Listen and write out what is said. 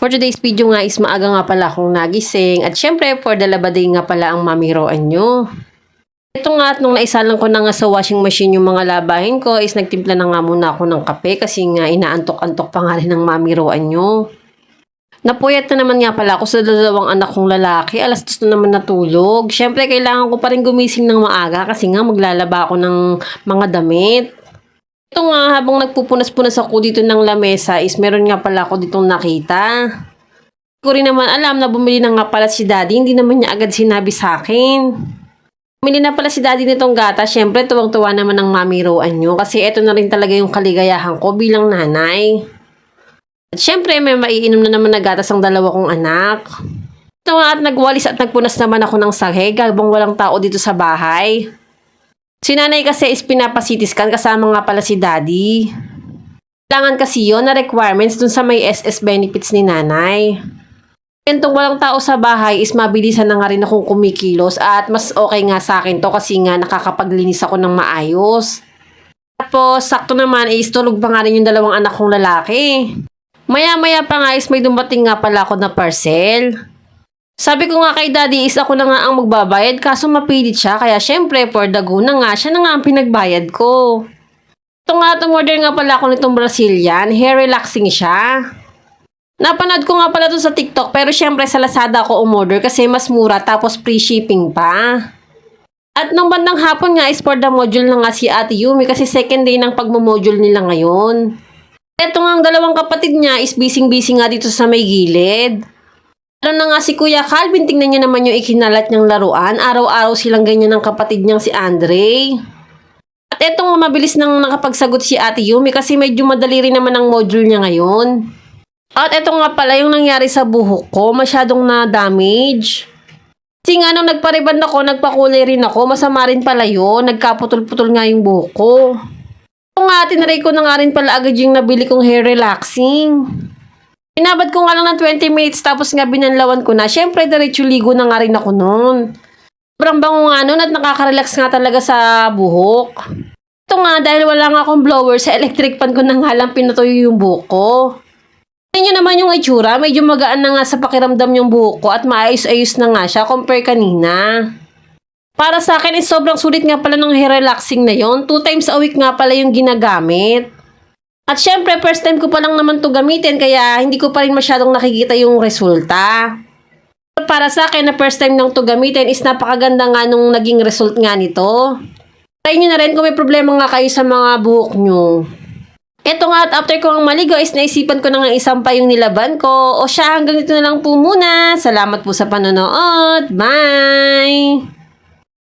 For today's video nga is maaga nga pala akong nagising at syempre for the labaday nga pala ang mamiroan nyo. Ito nga at nung naisalang ko na nga sa washing machine yung mga labahin ko is nagtimpla na nga muna ako ng kape kasi nga inaantok-antok pa nga rin ng mamiroan nyo. Napuyat na naman nga pala ako sa dalawang anak kong lalaki. Alas 2 na naman natulog. Syempre kailangan ko pa rin gumising ng maaga kasi nga maglalaba ako ng mga damit. Ito nga, habang nagpupunas-punas ako dito ng lamesa is meron nga pala ako ditong nakita. Hindi ko rin naman alam na bumili na nga pala si daddy, hindi naman niya agad sinabi sa akin. Bumili na pala si daddy nitong gata, syempre tuwang-tuwa naman ang mamiroan nyo kasi ito na rin talaga yung kaligayahan ko bilang nanay. At syempre may maiinom na naman na gatas ang dalawa kong anak. Ito nga at nagwalis at nagpunas naman ako ng sahig habang walang tao dito sa bahay. Si nanay kasi is pinapasitiskan kasama nga pala si daddy. Kailangan kasi yon na requirements dun sa may SS benefits ni nanay. Kentong walang tao sa bahay is mabilisan na nga rin akong kumikilos at mas okay nga sa akin to kasi nga nakakapaglinis ako ng maayos. Tapos sakto naman is tulog pa nga rin yung dalawang anak kong lalaki. Maya-maya pa nga is may dumating nga pala ako na parcel. Sabi ko nga kay daddy is ako na nga ang magbabayad kaso mapilit siya kaya syempre for the go na nga siya na nga ang pinagbayad ko. Ito nga tumorder nga pala ako nitong Brazilian, hair relaxing siya. Napanood ko nga pala ito sa TikTok pero syempre sa Lazada ako umorder kasi mas mura tapos free shipping pa. At nung bandang hapon nga is for the module na nga si Ate Yumi kasi second day ng pagmo-module nila ngayon. Ito nga ang dalawang kapatid niya is busy-busy nga dito sa may gilid. Lalo na nga si Kuya Calvin, tingnan niyo naman yung ikinalat niyang laruan. Araw-araw silang ganyan ng kapatid niyang si Andre. At eto nga mabilis nang nakapagsagot si Ate Yumi kasi medyo madali rin naman ang module niya ngayon. At eto nga pala yung nangyari sa buhok ko, masyadong na-damage. Kasi nga nung nagpariband ako, nagpakulay rin ako, masama rin pala yun. Nagkaputol-putol nga yung buhok ko. Ito nga, tinaray ko na nga rin pala agad yung nabili kong hair relaxing. Pinabad ko nga lang ng 20 minutes tapos nga binanlawan ko na. Syempre, diretso ligo na nga rin ako noon. Sobrang bango nga noon at nakaka-relax nga talaga sa buhok. Ito nga, dahil wala nga akong blower, sa electric fan ko na nga lang pinatuyo yung buhok ko. Tingnan nyo naman yung itsura, medyo magaan na nga sa pakiramdam yung buhok ko at maayos-ayos na nga siya compare kanina. Para sa akin, sobrang sulit nga pala ng hair relaxing na yon. 2 times a week nga pala yung ginagamit. At syempre, first time ko pa lang naman to gamitin kaya hindi ko pa rin masyadong nakikita yung resulta. Para sa akin na first time nang to gamitin is napakaganda nga nung naging result nga nito. Try nyo na rin kung may problema nga kayo sa mga buhok nyo. Eto nga at after ko ang maligo is naisipan ko na nga isampa yung nilaban ko. O siya, hanggang dito na lang po muna. Salamat po sa panonood. Bye!